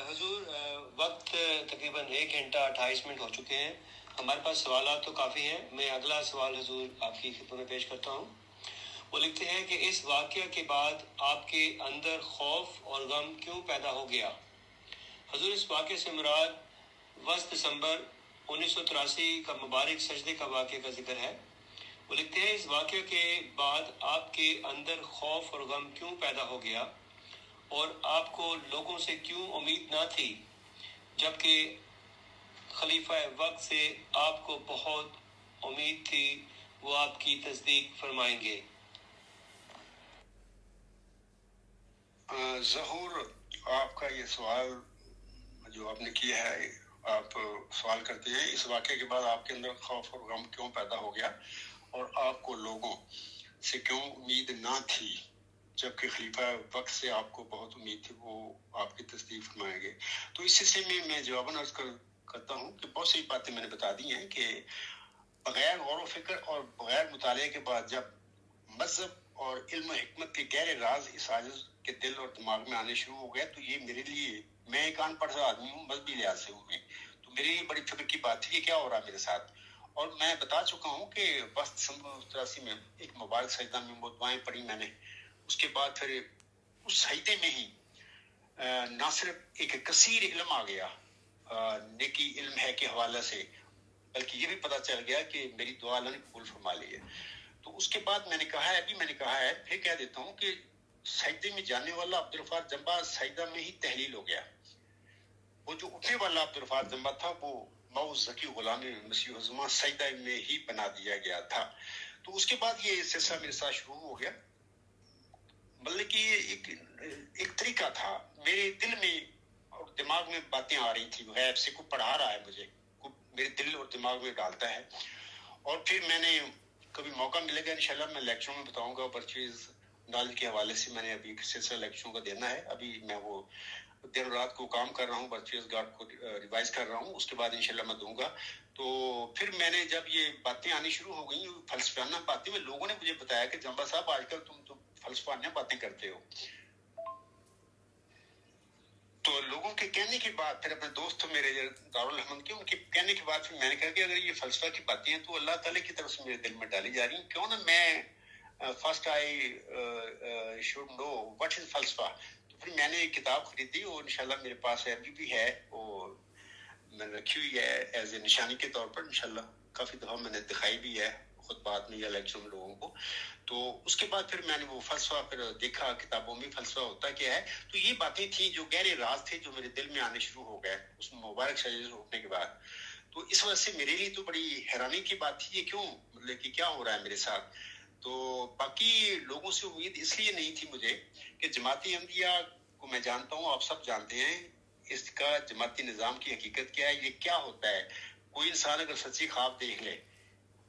حضور وقت تقریباً 1 گھنٹہ 28 منٹ ہو چکے ہیں. ہمارے پاس سوالات تو کافی ہیں. میں اگلا سوال حضور آپ کی خدمت میں پیش کرتا ہوں. وہ لکھتے ہیں کہ اس واقعہ کے بعد آپ کے اندر خوف اور غم کیوں پیدا ہو گیا؟ حضور اس واقعے سے مراد 10 دسمبر 1983 کا مبارک سجدے کا واقعہ کا ذکر ہے. وہ لکھتے ہیں اس واقعے کے بعد آپ کے اندر خوف اور غم کیوں پیدا ہو گیا اور آپ کو لوگوں سے کیوں امید نہ تھی جبکہ خلیفہ وقت سے آپ کو بہت امید تھی وہ آپ کی تصدیق فرمائیں گے؟ ظہور آپ کا یہ سوال جو آپ نے کیا ہے، آپ سوال کرتے ہیں اس واقعے کے بعد آپ کے اندر خوف اور غم کیوں پیدا ہو گیا اور آپ کو لوگوں سے کیوں امید نہ تھی جبکہ خلیفہ وقت سے آپ کو بہت امید تھی وہ آپ کی تصدیق فرمائیں گے. تو اس سلسلے میں جواباً عرض کرتا ہوں کہ بہت سی باتیں میں نے بتا دی ہیں کہ بغیر غور و فکر اور بغیر مطالعے کے بعد جب مذہب اور علم و حکمت کے گہرے راز اس عاجز کے دل اور دماغ میں آنے شروع ہو گئے تو یہ میرے لیے، میں ایک ان پڑھ آدمی ہوں مذہبی لحاظ سے ہوں، تو میرے لیے بڑی فکر کی بات تھی کہ کیا ہو رہا ہے میرے ساتھ. اور میں بتا چکا ہوں کہ 10 دسمبر 1983 میں ایک مبارک سجدہ میں وہ دعائیں پڑھی میں نے. اس کے بعد پھر اس سجدے میں ہی نہ صرف ایک کثیر علم آ گیا نیکی علم ہے کے حوالے سے، بلکہ یہ بھی پتہ چل گیا کہ میری دعا اللہ نے قبول فرما لی ہے. تو اس کے بعد میں نے کہا ہے، ابھی میں نے کہا ہے، پھر کہہ دیتا ہوں کہ سجدے میں جانے والا عبدالغفار جنبا سجدہ میں ہی تحلیل ہو گیا. وہ جو اٹھنے والا عبدالغفار جنبا تھا وہ مئو ذکی غلام مسیح الزماں سجدہ میں ہی بنا دیا گیا تھا. تو اس کے بعد یہ سلسلہ میرے ساتھ شروع ہو گیا. بلکہ کہ ایک طریقہ تھا میرے دل میں اور دماغ میں باتیں آ رہی تھی، غیب سے کوئی پڑھا رہا ہے مجھے، کوئی میرے دل اور دماغ میں ڈالتا ہے. اور پھر میں نے کبھی موقع ملے گا انشاءاللہ میں لیکچروں میں بتاؤں گا. پرچیز نالج کے حوالے سے میں نے ابھی ایک سلسلہ لیکچروں کا دینا ہے. ابھی میں وہ دن رات کو کام کر رہا ہوں، پرچیز گارڈ کو ریوائز کر رہا ہوں. اس کے بعد انشاءاللہ میں دوں گا. تو پھر میں نے جب یہ باتیں آنی شروع ہو گئیں فلسفیانہ باتیں میں، لوگوں نے مجھے بتایا کہ جنبا صاحب آج کل تم تو فلسفیانہ باتیں کرتے ہو. تو لوگوں کے کہنے کے بعد پھر اپنے دوست میرے دارالحمد کے ان کے کہنے کے بعد پھر میں نے کہا کہ اگر یہ فلسفہ کی باتیں ہیں تو اللہ تعالیٰ کی طرف سے میرے دل میں ڈالی جا رہی ہیں، کیوں نہ میں first I should know what is فلسفہ. تو پھر میں نے ایک کتاب خریدی اور انشاءاللہ میرے پاس ابھی بھی ہے، وہ میں نے رکھی ہوئی ہے ایز اے نشانی کے طور پر. انشاءاللہ کافی دفعہ میں نے دکھائی بھی ہے خطبات میں یا لیکچر میں لوگوں کو. تو اس کے بعد پھر میں نے وہ فلسفہ پھر دیکھا کتابوں میں فلسفہ ہوتا کیا ہے. تو یہ باتیں تھیں جو گہرے راز تھے جو میرے دل میں آنے شروع ہو گئے اس مبارک سجدے سے اٹھنے کے بعد. تو اس وجہ سے میرے لیے تو بڑی حیرانی کی بات تھی یہ کیوں، مطلب کہ کیا ہو رہا ہے میرے ساتھ. تو باقی لوگوں سے امید اس لیے نہیں تھی مجھے کہ جماعتی احمدیہ کو میں جانتا ہوں، آپ سب جانتے ہیں اس کا جماعتی نظام کی حقیقت کیا ہے، یہ کیا ہوتا ہے. کوئی انسان اگر سچی خواب دیکھ لے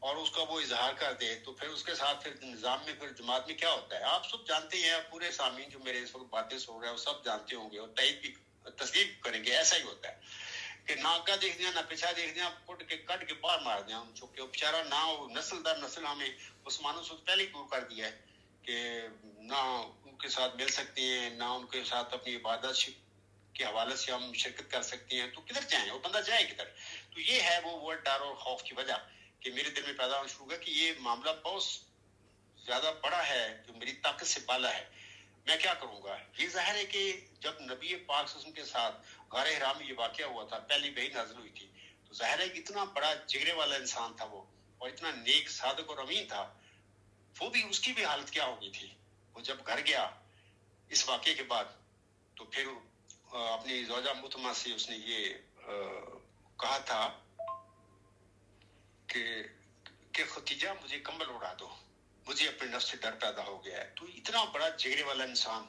اور اس کا وہ اظہار کر دے تو پھر اس کے ساتھ پھر نظام میں پھر جماعت میں کیا ہوتا ہے آپ سب جانتے ہیں. پورے سامعین جو میرے اس وقت باتیں سن رہے ہیں وہ سب جانتے ہوں گے اور تائید بھی تصدیق کریں گے. ایسا ہی ہوتا ہے کہ نہ آگا دیکھ دیا نہ پیچھا دیکھ دیا، کٹ کے باہر مار دیا. چونکہ وہ بیچارہ نہ نسل در نسل ہمیں عثمانوں سے پہلے کیوں کر دیا ہے کہ نہ ان کے ساتھ مل سکتے ہیں نہ ان کے ساتھ اپنی عبادت کے حوالے سے ہم شرکت کر سکتے ہیں. تو کدھر جائیں، وہ بندہ جائے کدھر. تو یہ ہے وہ ڈر اور خوف کی وجہ کہ میرے دل میں پیدا ہونا شروع ہوا کہ یہ معاملہ بہت زیادہ بڑا ہے جو میری طاقت سے بالا ہے، میں کیا کروں گا. یہ ظاہر ہے کہ جب نبی پاک صلی اللہ علیہ وسلم کے ساتھ غار حرام میں یہ واقعہ ہوا تھا، پہلی وحی نازل ہوئی تھی، تو ظاہر ہے کہ اتنا بڑا جگرے والا انسان تھا وہ اور اتنا نیک صادق اور امین تھا. وہ بھی اس کی بھی حالت کیا ہو گئی تھی. وہ جب گھر گیا اس واقعے کے بعد تو پھر اپنی زوجہ محترمہ سے اس نے یہ کہا تھا کہ ختیجہ مجھے کمبل اڑا دو، مجھے اپنے نفس سے ڈر پیدا ہو گیا ہے. تو اتنا بڑا جگرے والا انسان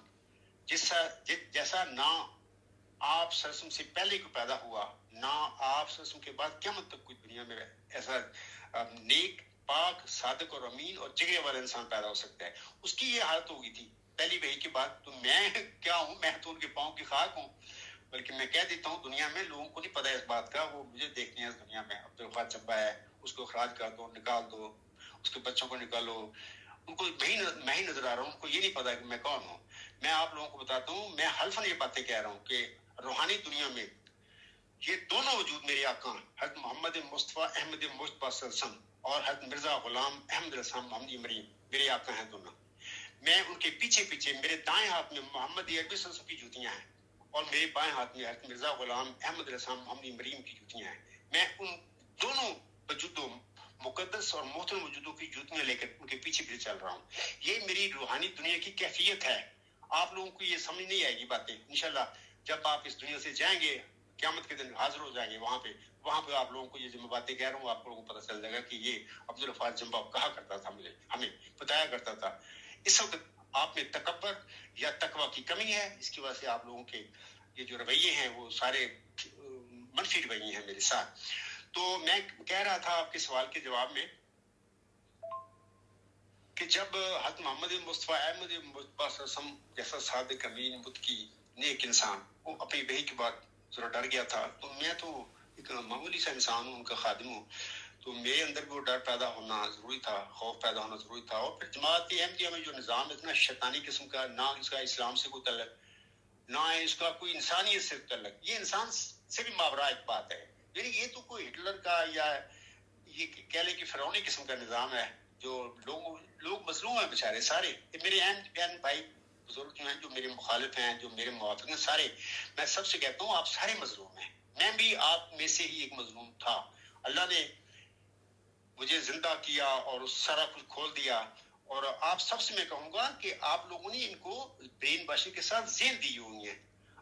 جیسا نہ آپ سرسم سے پہلے کو پیدا ہوا نہ آپ سرسم کے بعد قیامت تک کوئی دنیا میں ایسا نیک پاک صادق اور امین اور جگرے والا انسان پیدا ہو سکتا ہے. اس کی یہ حالت ہو گئی تھی پہلی وحی کے بعد. تو میں کیا ہوں، میں تو ان کے پاؤں کی خاک ہوں. بلکہ میں کہہ دیتا ہوں دنیا میں لوگوں کو نہیں پتا اس بات کا, وہ مجھے دیکھتے ہیں اس دنیا میں. عبدالغفار چبا ہے, اس کو اخراج کر دو, نکال دو, اس کے بچوں کو نکالو, ان کو میں ہی نظر آ رہا ہوں, ان کو یہ نہیں پتا کہ میں کون ہوں. میں آپ لوگوں کو بتاتا ہوں, میں حلفاً یہ باتیں کہہ رہا ہوں کہ روحانی دنیا میں یہ دونوں وجود میرے آقا حضرت محمد مصطفیٰ احمد مجتبیٰ صلی اللہ علیہ وسلم اور حضرت مرزا غلام احمد رسام محمد مریم میرے آقا ہیں دونوں. میں ان کے پیچھے پیچھے, میرے دائیں ہاتھ میں محمد عربی صلی اللہ علیہ وسلم کی جوتیاں ہیں اور میرے بائیں ہاتھ میں حضرت مرزا غلام احمد رسام محمد مریم کی جوتیاں ہیں. میں ان دونوں وجودوں مقدس اور محترم وجودوں کی جوتیاں لے کر ان کے پیچھے پیچھے چل رہا ہوں. یہ میری روحانی دنیا کی کیفیت ہے. آپ لوگوں کو یہ سمجھ نہیں آئے گی باتیں. انشاءاللہ جب آپ اس دنیا سے جائیں گے, قیامت کے دن حاضر ہو جائیں گے وہاں پہ آپ لوگوں کو یہ جو میں باتیں کہہ رہا ہوں آپ لوگوں کو پتہ چل جائے گا کہ یہ عبدالغفار جمبا کہا کرتا تھا, ہمیں بتایا کرتا تھا. اس وقت آپ میں تکبر یا تقوی کی کمی ہے, اس کی وجہ سے آپ لوگوں کے یہ جو رویے ہیں وہ سارے منفی رویے ہیں میرے ساتھ. تو میں کہہ رہا تھا آپ کے سوال کے جواب میں کہ جب حضرت محمد مصطفیٰ احمد مجتبیٰ صلی اللہ علیہ وسلم جیسا صادق امین متقی نیک انسان وہ اپنی بہی کے بعد ذرا ڈر گیا تھا, تو میں تو ایک معمولی سا انسان ہوں, ان کا خادم ہوں, تو میرے اندر بھی وہ ڈر پیدا ہونا ضروری تھا, خوف پیدا ہونا ضروری تھا. اور پھر جماعت احمدیہ میں جو نظام اتنا شیطانی قسم کا, نہ اس کا اسلام سے کوئی تعلق, نہ اس کا کوئی انسانیت سے تعلق, یہ انسان سے بھی ماورا ایک بات ہے. یعنی یہ تو کوئی ہٹلر کا یا یہ کہہ لیں کہ فرعونی قسم کا نظام ہے جو لوگ مظلوم ہیں بیچارے سارے. میرے اہم بہن بھائی بزرگ جو ہیں, جو میرے مخالف ہیں, جو میرے موافق ہیں, سارے میں سب سے کہتا ہوں آپ سارے مظلوم ہیں. میں بھی آپ میں سے ہی ایک مظلوم تھا. اللہ نے مجھے زندہ کیا اور سارا کچھ کھول دیا. اور آپ سب سے میں کہوں گا کہ آپ لوگوں نے ان کو برین واشنگ کے ساتھ ذہن دی ہوئی ہیں.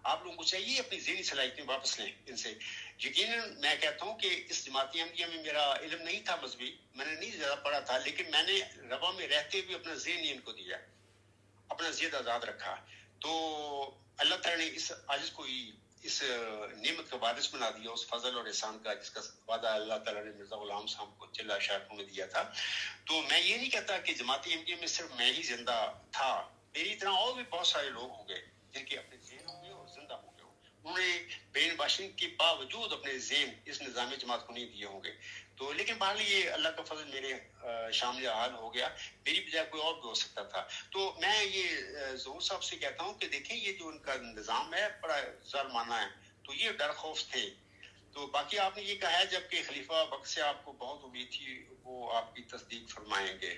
آپ لوگوں کو چاہیے اپنی ذہنی صلاحیتیں واپس لیں ان سے. یقیناً میں کہتا ہوں کہ اس جماعتی احمدیہ میں میرا علم نہیں تھا مذہبی, میں نے نہیں زیادہ پڑھا تھا, لیکن میں نے ربا میں رہتے ہوئے اپنا ذہن ان کو دیا, اپنا ذہن آزاد رکھا. تو اللہ تعالیٰ نے اس عاجز کو ہی اس نعمت کا وارث بنا دیا, اس فضل اور احسان کا جس کا وعدہ اللہ تعالیٰ نے مرزا غلام صاحب کو چلا شارکوں میں دیا تھا. تو میں یہ نہیں کہتا کہ جماعتی احمدیہ میں صرف میں ہی زندہ تھا, میری طرح اور بھی بہت سارے لوگ ہوں گے جن کے اپنے ذہن ہوں گے اور زندہ ہوں گے. انہوں نے برین واشنگ کے باوجود اپنے ذہن اس نظام جماعت کو نہیں دیے ہوں گے. تو لیکن بہرحال یہ اللہ کا فضل میرے شامل حال ہو گیا, میری بجائے کوئی اور بھی ہو سکتا تھا. تو میں یہ ظہور صاحب سے کہتا ہوں کہ دیکھیں یہ جو ان کا نظام ہے بڑا ظالمانہ ہے. تو یہ ڈر خوف تھے. تو باقی آپ نے یہ کہا ہے جب کہ خلیفہ وقت سے آپ کو بہت امید تھی, وہ آپ کی تصدیق فرمائیں گے.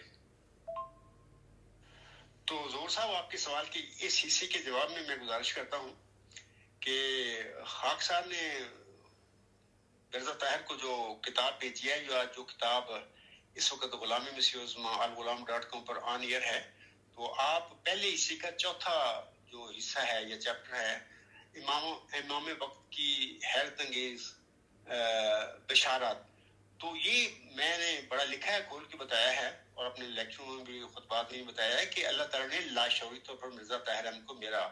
تو ظہور صاحب آپ کے سوال کے اس حصے کے جواب میں میں گزارش کرتا ہوں کہ خاک صاحب نے مرزا طاہر کو جو کتاب بھیجی ہے, جو کتاب اس وقت غلامی مسیوزما alghulam.com پر آن ایئر ہے, تو آپ پہلے حصے کا چوتھا جو حصہ ہے یا چیپٹر ہے, امام وقت کی حیرت انگیز بشارات, تو یہ میں نے بڑا لکھا ہے, کھول کے بتایا ہے اور اپنے لیکچروں میں بھی خطبات میں بتایا ہے کہ اللہ تعالیٰ نے لاشعوری طور پر مرزا طاہر احمد کو میرا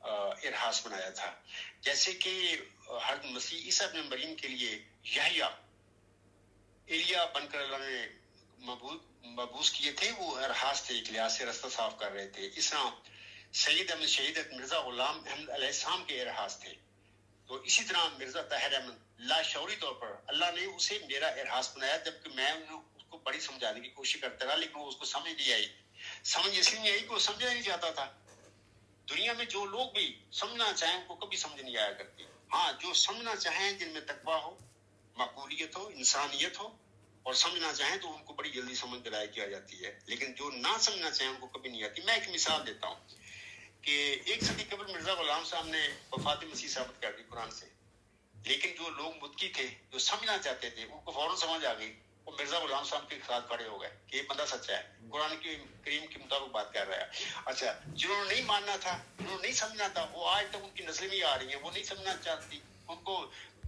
ارہاس بنایا تھا. جیسے کہ حضرت مسیح عیسیٰ ابن مریم کے لیے یحییٰ ایلیا بن کر اللہ نے مبعوث کیے تھے, وہ ارہاس تھے, ایک لحاظ سے رستہ صاف کر رہے تھے. اس طرح سید احمد شہیدت مرزا غلام احمد علیہ السلام کے ارہاس تھے. تو اسی طرح مرزا طاہر احمد لاشعوری طور پر اللہ نے اسے میرا ارہاس بنایا, جبکہ میں اس کو بڑی سمجھانے کی کوشش کرتا رہا, لیکن وہ اس کو سمجھ نہیں آئی. سمجھ اس لیے نہیں آئی کہ وہ سمجھا نہیں جاتا تھا. دنیا میں جو لوگ بھی سمجھنا چاہیں ان کو کبھی سمجھ نہیں آیا کرتی. ہاں, جو سمجھنا چاہیں, جن میں تقویٰ ہو, معقولیت ہو, انسانیت ہو, اور سمجھنا چاہیں تو ان کو بڑی جلدی سمجھ دلائی کی آ جاتی ہے, لیکن جو نہ سمجھنا چاہیں ان کو کبھی نہیں آتی. میں ایک مثال دیتا ہوں کہ ایک صدی قبل مرزا غلام صاحب نے وفات مسیح ثابت کر دی قرآن سے, لیکن جو لوگ متقی تھے, جو سمجھنا چاہتے تھے, ان کو فوراً سمجھ آ گئی. وہ مرزا غلام صاحب کے ساتھ کھڑے ہو گئے کہ یہ بندہ سچا ہے, قرآن کی کریم کے مطابق بات کر رہا ہے. اچھا, جنہوں نے نہیں ماننا تھا, جنہوں نے نہیں سمجھنا تھا, وہ آج تک ان کی نسلیں بھی آ رہی ہیں, وہ نہیں سمجھنا چاہتی. ان کو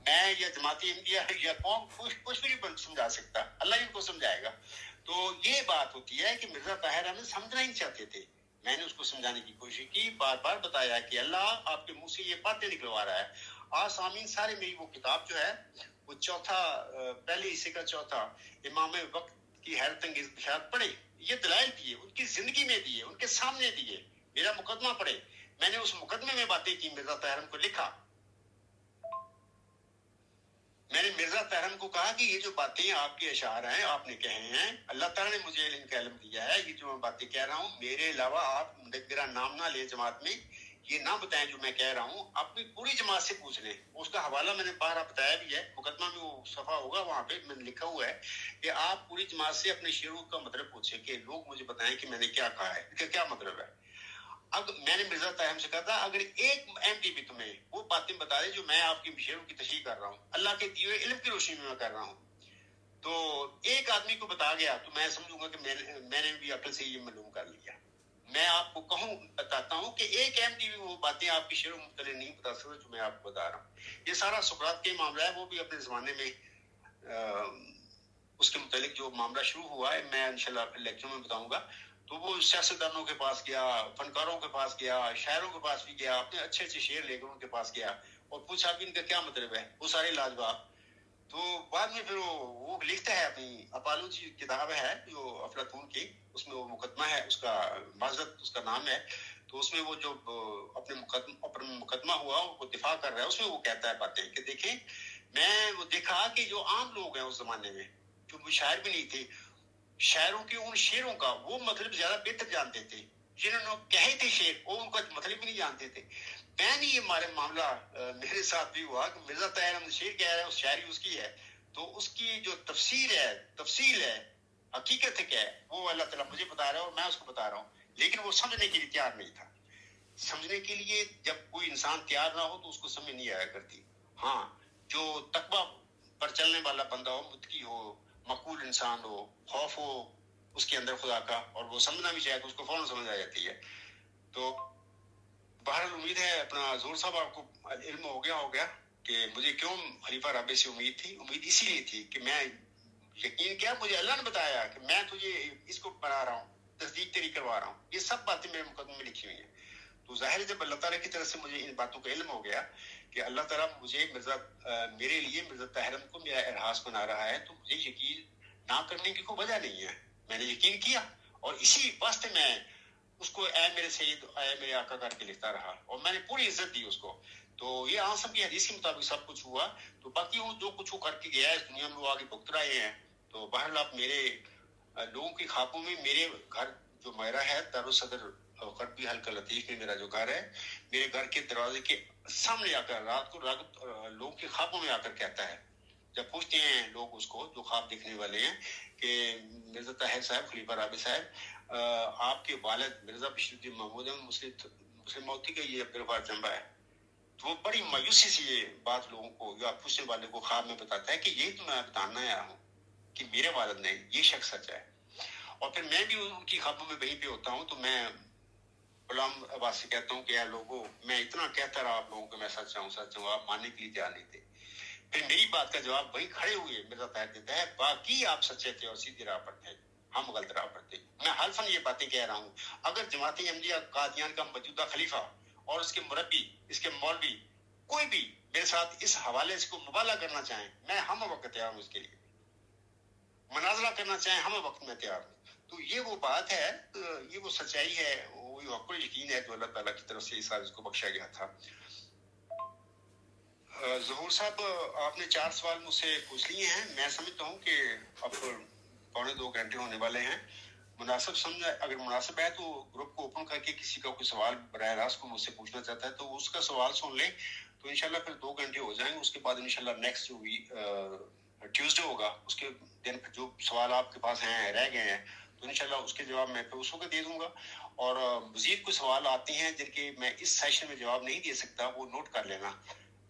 میں یا جماعتی احمدیہ یا قوم کچھ بھی نہیں سمجھا سکتا, اللہ ہی ان کو سمجھائے گا. تو یہ بات ہوتی ہے کہ مرزا طاہر احمد سمجھنا ہی نہیں چاہتے تھے. میں نے اس کو سمجھانے کی کوشش کی, بار بار بتایا کہ اللہ آپ کے منہ سے یہ باتیں نکلوا رہا ہے. آسامین سارے میری وہ کتاب جو ہے وہ چوتھا, پہلے حصے کا چوتھا, امام وقت کی حیرت انگیز بشارت پڑھے. یہ دلائل دیے, ان کی زندگی میں دیے, ان کے سامنے دیے. میرا مقدمہ پڑھے, میں نے اس مقدمے میں باتیں کی, مرزا طاہر کو لکھا. میں نے مرزا طاہر کو کہا کہ یہ جو باتیں آپ کے اشعار ہیں آپ نے کہے ہیں اللہ تعالیٰ نے مجھے ان کا علم دیا ہے, یہ جو میں باتیں کہہ رہا ہوں میرے علاوہ آپ میرا نام نہ لے جماعت میں, یہ نہ بتائیں جو میں کہہ رہا ہوں, اپنی پوری جماعت سے پوچھ لیں. اس کا حوالہ میں نے باہر بتایا بھی ہے, مقدمہ میں وہ صفحہ ہوگا وہاں پہ میں نے لکھا ہوا ہے کہ آپ پوری جماعت سے اپنے شعروں کا مطلب پوچھیں کہ لوگ مجھے بتائیں کہ میں نے کیا کہا ہے, کہ کیا مطلب ہے. اب میں نے مرزا طاہر سے کہا تھا اگر ایک ایم ٹی بھی تمہیں وہ باتیں بتا دے جو میں آپ کی شعروں کی تشریح کر رہا ہوں, اللہ کے دیے ہوئے علم کی روشنی میں کر رہا ہوں, تو ایک آدمی کو بتا گیا تو میں سمجھوں گا کہ میں نے بھی عقل سے یہ معلوم کر لیا. میں آپ کو بتاتا ہوں کہ ایک ایم ٹی بھی وہ باتیں آپ کی شعروں مختلف نہیں بتا سکتا جو میں آپ کو بتا رہا ہوں. یہ سارا سقراط کے معاملہ ہے, وہ بھی اپنے زمانے میں اس کے متعلق جو معاملہ شروع ہوا ہے میں انشاءاللہ اپنے لیکچر میں بتاؤں گا. تو وہ سیاستدانوں کے پاس گیا, فنکاروں کے پاس گیا, شاعروں کے پاس بھی گیا, اپنے اچھے اچھے شعر لے کر ان کے پاس گیا اور پوچھا کہ ان کا کیا مطلب ہے, وہ سارے لاجواب. تو بعد میں پھر وہ لکھتا ہے اپنی اپالوجی کتاب ہے جو افلاطون کی, اس میں وہ مقدمہ ہے, اس کا معذرت اس کا نام ہے, تو اس میں وہ جو اپنے مقدمہ ہوا وہ دفاع کر رہا ہے, اس میں وہ کہتا ہے باتیں کہ دیکھیں میں وہ دیکھا کہ جو عام لوگ ہیں اس زمانے میں جو شاعر بھی نہیں تھے, شاعروں کے ان شعروں کا وہ مطلب زیادہ بہتر جانتے تھے, جنہوں نے کہے تھے شعر وہ ان کا مطلب بھی نہیں جانتے تھے. میں نے یہ ہمارے معاملہ میرے ساتھ بھی ہوا کہ مرزا طاہر احمد شعر کہہ رہا ہے, اس شاعری اس کی ہے, تو اس کی جو تفصیل ہے حقیقت ہے کیا ہے وہ اللہ تعالیٰ مجھے بتا رہا ہے اور میں اس کو بتا رہا ہوں, لیکن وہ سمجھنے کے لیے تیار نہیں تھا. سمجھنے کے لیے جب کوئی انسان تیار نہ ہو تو اس کو سمجھ نہیں آیا کرتی. ہاں جو تقویٰ پر چلنے والا بندہ ہو, متقی ہو, مقبول انسان ہو, خوف ہو اس کے اندر خدا کا, اور وہ سمجھنا بھی چاہے تو اس کو فوراً سمجھ آ جاتی ہے. تو بہرحال امید ہے اپنا ظہور صاحب آپ کو علم ہو گیا کہ مجھے کیوں خلیفہ رابع سے امید تھی. امید اسی لیے تھی کہ میں یقین کیا مجھے اللہ نے بتایا کہ میں تجھے اس کو بنا رہا ہوں, تصدیق تیری کروا رہا ہوں, یہ سب باتیں میرے مقدمے میں لکھی ہوئی ہیں. تو ظاہر ہے جب اللہ تعالیٰ کی طرف سے مجھے ان باتوں کا علم ہو گیا کہ اللہ تعالیٰ مجھے میرے لیے مرزا طاہر کو میرا ارہاس بنا رہا ہے, تو مجھے یقین نہ کرنے کی کوئی وجہ نہیں ہے. میں نے یقین کیا اور اسی واسطے میں اس کو اے میرے سید اے میرے آقا کر کے لکھتا رہا, اور میں نے پوری عزت دی اس کو. تو یہ آسم کی حدیث کے مطابق سب کچھ ہوا. تو باقی وہ جو کچھ وہ کر کے گیا ہے اس دنیا میں وہ آگے بھگت رہے ہیں. تو بہرحال آپ میرے لوگوں کی خوابوں میں میرے گھر جو میرا ہے دارالصدر غربی حلقہ لطیف میں میرا جو گھر ہے, میرے گھر کے دروازے کے سامنے آ کر رات کو لوگوں کے خوابوں میں آ کر کہتا ہے, جب پوچھتے ہیں لوگ اس کو جو خواب دیکھنے والے ہیں کہ مرزا طاہر صاحب خلیفہ رابع صاحب آپ کے والد مرزا بشیر الدین محمود مسلم موتی کا یہ عبدالغفار جنبہ ہے. تو وہ بڑی مایوسی سے یہ بات لوگوں کو یا پوچھنے والے کو خواب میں بتاتا ہے کہ یہ تو میں بتانا آیا ہوں کہ میرے والد نے یہ شخص سچ ہے. اور پھر میں بھی ان کی خوابوں میں وہیں پہ ہوتا ہوں, تو میں غلام عباس سے کہتا ہوں کہ یار لوگوں میں اتنا کہتا رہا آپ لوگوں کو میں سچ ہوں, آپ ماننے کے لیے تیار نہیں تھے. پھر میری بات کا جواب وہیں کھڑے ہوئے مرزا طاہر دیتا ہے باقی آپ سچے تھے اور سیدھی راہ پر تھے, ہم غلط راہ پر تھے. میں حلفاً یہ باتیں کہہ رہا ہوں, اگر جماعت احمدیہ قادیان کا موجودہ خلیفہ اور اس کے مربی اس کے مولوی کوئی بھی میرے ساتھ اس حوالے سے کو مبالغہ کرنا چاہیں میں ہم وقت تیار ہوں, اس کے لیے مناظرہ کرنا چاہیں ہم وقت میں تیار ہوں. تو یہ وہ بات ہے, یہ وہ سچائی ہے, وہ حق یقین ہے جو اللہ تعالیٰ کی طرف سے اس عارض کو بخشا گیا تھا. ظہور صاحب آپ نے 4 سوال مجھ سے پوچھ لیے ہیں. میں سمجھتا ہوں کہ اب 1.25 گھنٹے ہونے والے ہیں. مناسب سمجھا اگر مناسب ہے تو گروپ کو اوپن کر کے کسی کا کوئی سوال براہ راست کو مجھ سے پوچھنا چاہتا ہے تو اس کا سوال سن لیں, تو انشاءاللہ پھر 2 گھنٹے ہو جائیں گے. اس کے بعد انشاءاللہ نیکسٹ جو ٹیوزڈے ہوگا اس کے دن جو سوال آپ کے پاس ہیں رہ گئے ہیں تو انشاءاللہ اس کے جواب میں پھر اس وقت دے دوں گا. اور مزید کچھ سوال آتے ہیں جن کے میں اس سیشن میں جواب نہیں دے سکتا, وہ نوٹ کر لینا.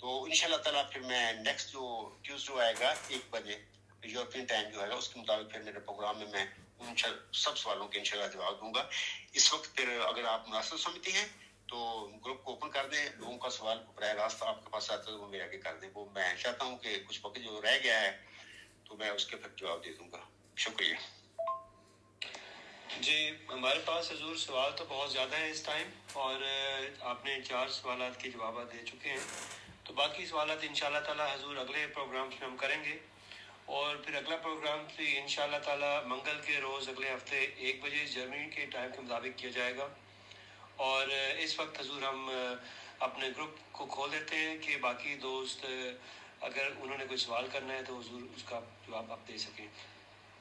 تو انشاءاللہ تعالیٰ پھر میں نیکسٹ جو ٹیوزڈے آئے گا 1 بجے یورپین ٹائم جو ہے گا اس کے مطابق پھر میرے پروگرام میں میں ان سب سوالوں کے انشاءاللہ جواب دوں گا. اس وقت پھر اگر آپ مناسب سمجھتے ہیں تو گروپ کو اوپن کر دیں, لوگوں کا سوال براہ راست آپ کے پاس آتا ہے وہ میرے آگے کر دیں. وہ میں چاہتا ہوں کہ کچھ وقت جو رہ گیا ہے تو میں اس کے پھر جواب دے دوں گا. شکریہ. جی ہمارے پاس حضور سوال تو بہت زیادہ ہے اس ٹائم, اور آپ نے 4 سوالات کے جوابات دے چکے ہیں. تو باقی سوالات انشاءاللہ تعالی حضور اگلے پروگرامز میں ہم کریں گے, اور پھر اگلا پروگرام بھی انشاءاللہ تعالی منگل کے روز اگلے ہفتے 1 بجے جرمنی کے ٹائم کے مطابق کیا جائے گا. اور اس وقت حضور ہم اپنے گروپ کو کھول دیتے ہیں کہ باقی دوست اگر انہوں نے کوئی سوال کرنا ہے تو حضور اس کا جواب آپ دے سکیں.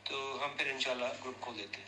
تو ہم پھر انشاءاللہ گروپ کھول دیتے ہیں.